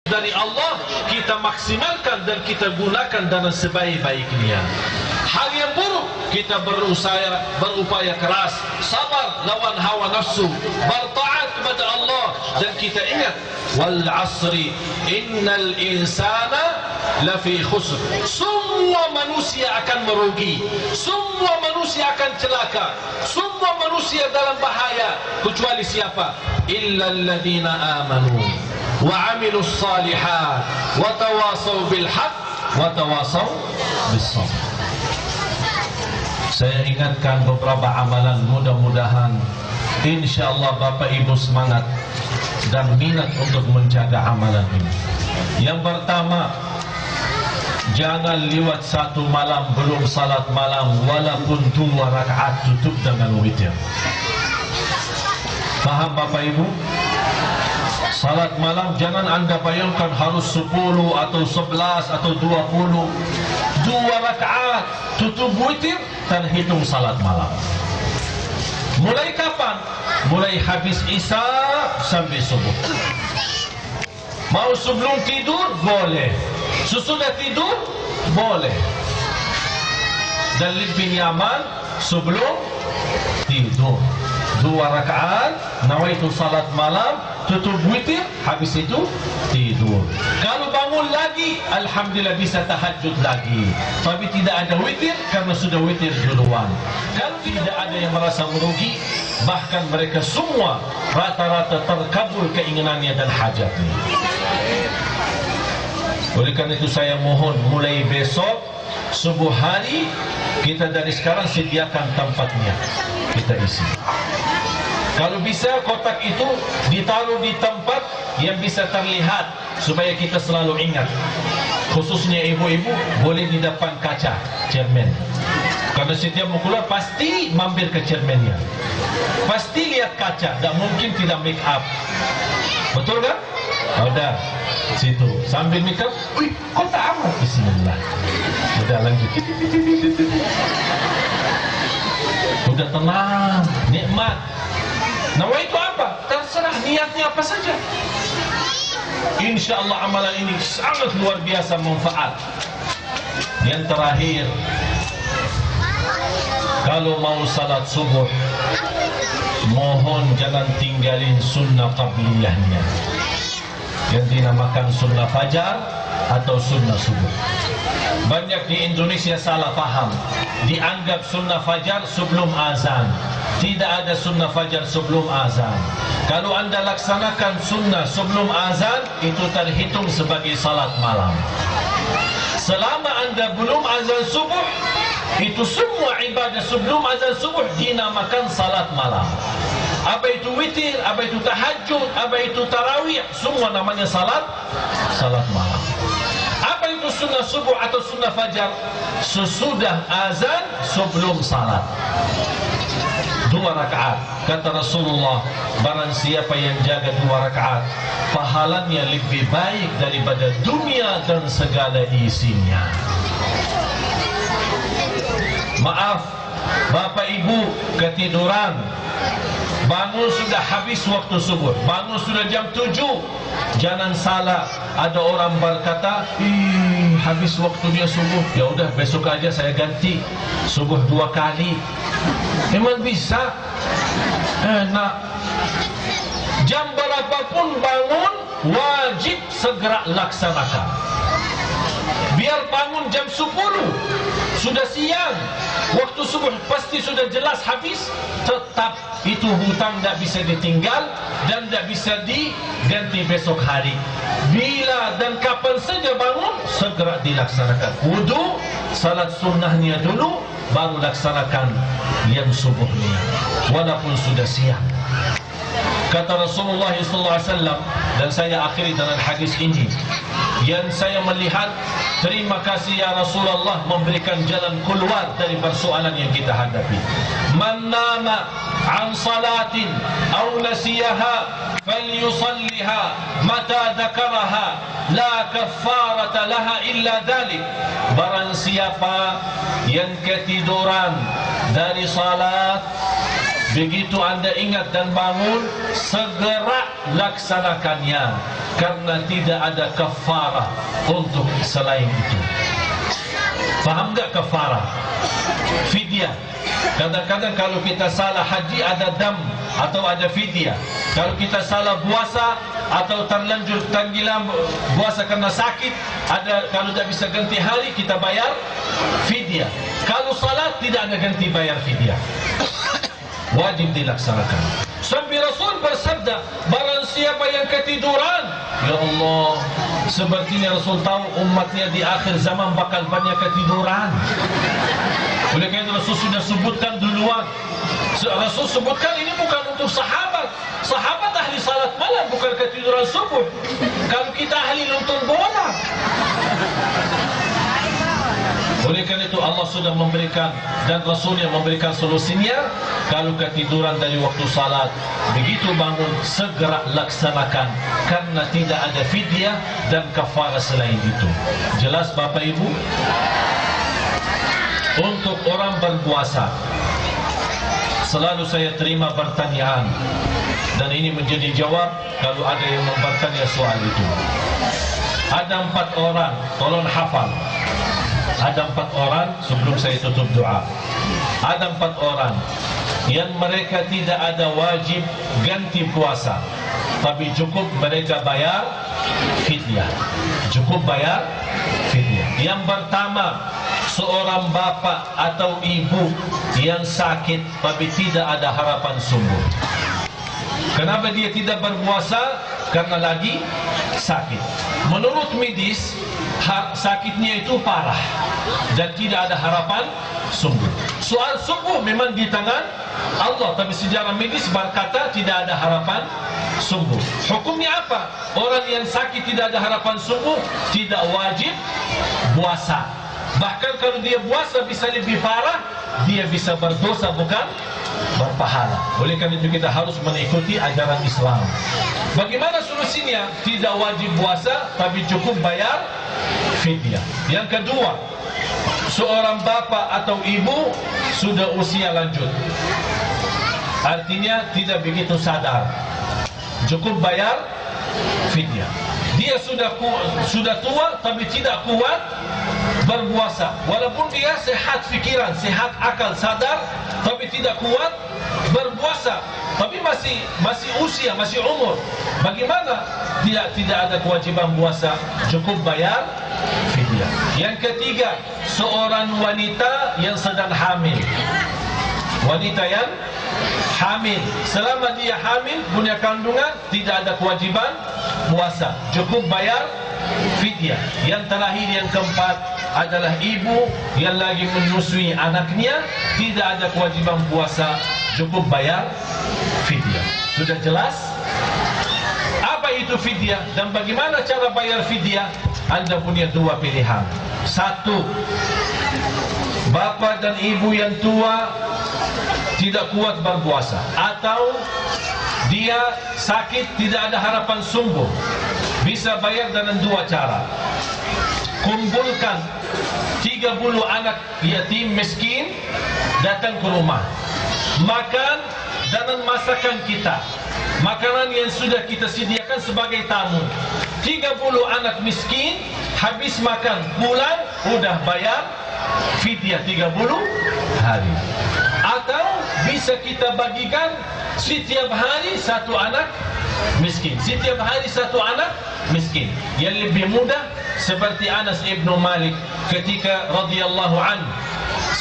dari Allah, kita maksimalkan dan kita gunakan dengan sebaik-baiknya. Hal yang buruk, kita berupaya keras, sabar lawan hawa nafsu, bertaat kepada Allah, dan kita ingat wal asri innal insana lafi khusr. Semua manusia akan merugi, semua manusia akan celaka, semua manusia dalam bahaya, kecuali siapa? Illal ladzina amanu wa amilus salihat wa tawasaw bil haqq wa tawasaw bis sabr. Saya ingatkan beberapa amalan, mudah-mudahan insyaallah Bapak Ibu semangat dan minat untuk menjaga amalan ini. Yang pertama, jangan lewat satu malam belum salat malam, walaupun 2 rakaat tutup dengan witir. Faham Bapak Ibu? Salat malam jangan anda bayangkan harus 10 atau 11 atau 20. 2 rakaat tutup witir, terhitung salat malam. Mulai kapan? Mulai habis isya sampai subuh. Mau sebelum tidur boleh, sesudah tidur boleh, dan lebih nyaman sebelum tidur. 2 rakaat nawaitu salat malam, tutup witir, habis itu tidur. Kalau bangun lagi, alhamdulillah bisa tahajud lagi. Tapi tidak ada witir karena sudah witir duluan. Kalau tidak ada yang merasa merugi, bahkan mereka semua rata-rata terkabul keinginannya dan hajatnya. Oleh karena itu saya mohon mulai besok subuh hari, kita dari sekarang sediakan tempatnya, kita isi. Kalau bisa kotak itu ditaruh di tempat yang bisa terlihat supaya kita selalu ingat. Khususnya ibu-ibu boleh di depan kaca cermin. Karena setiap mau keluar pasti mampir ke cerminnya, pasti lihat kaca, tak mungkin tidak make up. Betul kan? Udah situ sambil make up, wih kotak amat, bismillah. Udah lanjut. Udah tenang, nikmat. Nawa itu apa? Terserah niatnya apa saja. InsyaAllah amalan ini sangat luar biasa manfaat. Yang terakhir, kalau mau salat subuh, mohon jangan tinggalin sunnah qabliyahnya, yang dinamakan sunnah fajar atau sunnah subuh. Banyak di Indonesia salah paham, dianggap sunnah fajar sebelum azan. Tidak ada sunnah fajar sebelum azan. Kalau anda laksanakan sunnah sebelum azan, itu terhitung sebagai salat malam. Selama anda belum azan subuh, itu semua ibadah sebelum azan subuh dinamakan salat malam. Apa itu witir, apa itu tahajud, apa itu tarawih, semua namanya salat malam. Apa itu sunnah subuh atau sunnah fajar? Sesudah azan, sebelum salat. 2 rakaat. Kata Rasulullah, barang siapa yang jaga 2 rakaat, pahalanya lebih baik daripada dunia dan segala isinya. Maaf, Bapak Ibu ketiduran, bangun sudah habis waktu subuh, bangun sudah jam 7. Jangan salah, ada orang berkata, habis waktunya subuh, ya udah besok aja saya ganti subuh 2 kali. Memang bisa, enak. Jam berapapun bangun, wajib segera laksanakan. Biar bangun jam 10, sudah siang, waktu subuh pasti sudah jelas habis, tetap itu hutang tidak bisa ditinggal dan tidak bisa diganti besok hari. Bila dan kapan saja bangun, segera dilaksanakan. Wudu, salat sunnahnya dulu, baru laksanakan yang subuhnya, walaupun sudah siang. Kata Rasulullah SAW, dan saya akhiri dengan hadis ini, yang saya melihat, terima kasih ya Rasulullah memberikan jalan keluar dari persoalan yang kita hadapi. Man nama an salatin aw nasiyaha falyusalliha mata dzakaraha la kaffarata laha illa dzalik. Barang siapa yang ketiduran dari salat Begitu anda ingat dan bangun, segera laksanakannya, karena tidak ada kafarah untuk selain itu. Faham tak kafarah? Fidyah. Kadang-kadang kalau kita salah haji ada dam atau ada fidyah. Kalau kita salah puasa atau terlanjur tanggilan puasa karena sakit, ada, kalau tidak bisa ganti hari kita bayar fidyah. Kalau salat tidak ada ganti bayar fidyah. Wajib dilaksanakan. Sampai Rasul bersabda, barang siapa yang ketiduran, ya Allah, sepertinya Rasul tahu umatnya di akhir zaman bakal banyak ketiduran. Oleh kerana Rasul sudah sebutkan duluan. Rasul sebutkan ini bukan untuk sahabat. Sahabat ahli salat malam, bukan ketiduran subuh. Kalau kita ahli nonton bola. Oleh kerana itu Allah sudah memberikan dan Rasulnya memberikan solusinya. Kalau ketiduran dari waktu salat, begitu bangun segera laksanakan, karena tidak ada fidyah dan kafarah selain itu. Jelas Bapak Ibu? Untuk orang berpuasa, selalu saya terima pertanyaan, dan ini menjadi jawab kalau ada yang bertanya soal itu. Ada 4 orang, tolong hafal. Ada 4 orang sebelum saya tutup doa. Ada 4 orang yang mereka tidak ada wajib ganti puasa, tapi cukup mereka bayar fidyah. Cukup bayar fidyah. Yang pertama, seorang bapa atau ibu yang sakit tapi tidak ada harapan sembuh. Kenapa dia tidak berpuasa? Karena lagi sakit. Menurut medis, sakitnya itu parah dan tidak ada harapan sembuh. Soal sembuh memang di tangan Allah, tapi sejarah medis berkata tidak ada harapan sembuh. Hukumnya apa? Orang yang sakit tidak ada harapan sembuh tidak wajib puasa. Bahkan kalau dia puasa bisa lebih parah, dia bisa berdosa bukan berpahala. Oleh karena itu kita harus mengikuti ajaran Islam. Bagaimana solusinya? Tidak wajib puasa, tapi cukup bayar fidyah. Yang kedua, seorang bapa atau ibu sudah usia lanjut, artinya tidak begitu sadar, cukup bayar fidyah. Dia sudah tua tapi tidak kuat berpuasa, walaupun dia sehat fikiran, sehat akal, sadar, tapi tidak kuat berpuasa, tapi masih usia, masih umur. Bagaimana? Tidak ada kewajiban puasa, cukup bayar fidyah. Yang ketiga, seorang wanita yang sedang hamil. Wanita yang hamil, selama dia hamil punya kandungan, tidak ada kewajiban puasa, cukup bayar fidyah. Yang terakhir, yang keempat adalah ibu yang lagi menyusui anaknya, tidak ada kewajiban puasa, cukup bayar fidyah. Sudah jelas apa itu fidyah dan bagaimana cara bayar fidyah? Anda punya 2 pilihan. 1, bapa dan ibu yang tua tidak kuat berpuasa, atau dia sakit tidak ada harapan sembuh. Bisa bayar dengan 2 cara. Kumpulkan 30 anak yatim miskin, datang ke rumah, makan dengan masakan kita, makanan yang sudah kita sediakan sebagai tamu. 30 anak miskin habis makan, pulang udah bayar fidyah 30 hari. Atau bisa kita bagikan setiap hari 1 anak miskin, setiap hari 1 anak miskin. Yang lebih mudah seperti Anas ibn Malik ketika radhiyallahu anhu,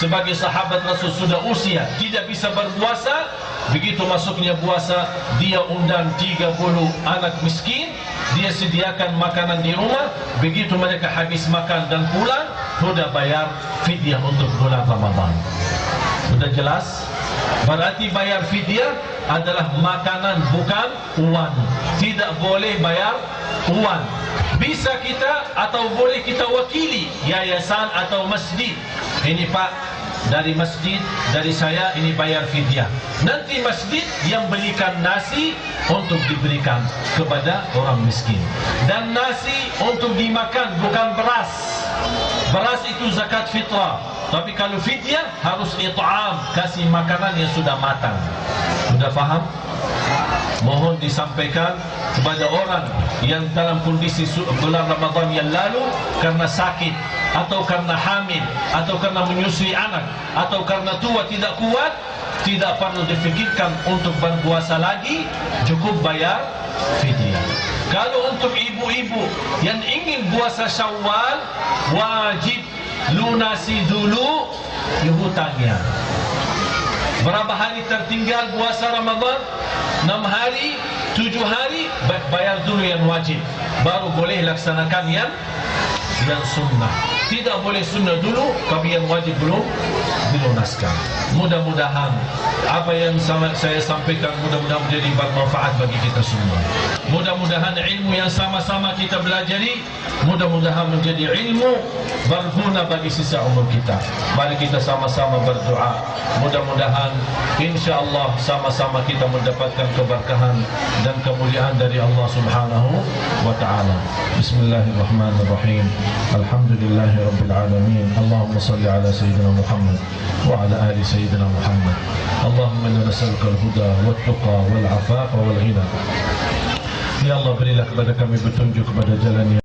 sebagai sahabat Rasul sudah usia, tidak bisa berpuasa. Begitu masuknya puasa, dia undang 30 anak miskin, dia sediakan makanan di rumah. Begitu mereka habis makan dan pulang, sudah bayar fidyah untuk bulan Ramadan. Sudah jelas? Berarti bayar fidyah adalah makanan, bukan uang. Tidak boleh bayar uang. Bisa kita atau boleh kita wakili yayasan atau masjid. Ini Pak, dari masjid, dari saya, ini bayar fidyah. Nanti masjid yang belikan nasi untuk diberikan kepada orang miskin. Dan nasi untuk dimakan, bukan beras. Beras itu zakat fitrah. Tapi kalau fidyah harus it'am, kasih makanan yang sudah matang. Sudah faham? Mohon disampaikan kepada orang yang dalam kondisi bulan Ramadan yang lalu karena sakit, atau karena hamil, atau karena menyusui anak, atau karena tua tidak kuat, tidak perlu difikirkan untuk berpuasa lagi, cukup bayar fidyah. Kalau untuk ibu-ibu yang ingin puasa Syawal, wajib lunasi dulu hutangnya. Berapa hari tertinggal puasa Ramadan? 6 hari, 7 hari, bayar dulu yang wajib, baru boleh laksanakan yang sunnah. Tidak boleh sunnah dulu, tapi yang wajib belum dilunaskan. Mudah-mudahan apa yang saya sampaikan mudah-mudahan menjadi bermanfaat bagi kita semua. Mudah-mudahan ilmu yang sama-sama kita belajari, mudah-mudahan menjadi ilmu berguna bagi sisa umur kita. Mari kita sama-sama berdoa. Mudah-mudahan insya-Allah sama-sama kita mendapatkan keberkahan dan kemuliaan dari Allah Subhanahu wa taala. Bismillahirrahmanirrahim. Alhamdulillahirabbil alamin. Allahumma shalli ala sayyidina Muhammad wa ala ali sayyidina Muhammad. Allahumma inna nas'aluka al-huda wat-tuqa wal-'afafa wal-ghina. Ya Allah, berilah kepada kami petunjuk kepada jalan yang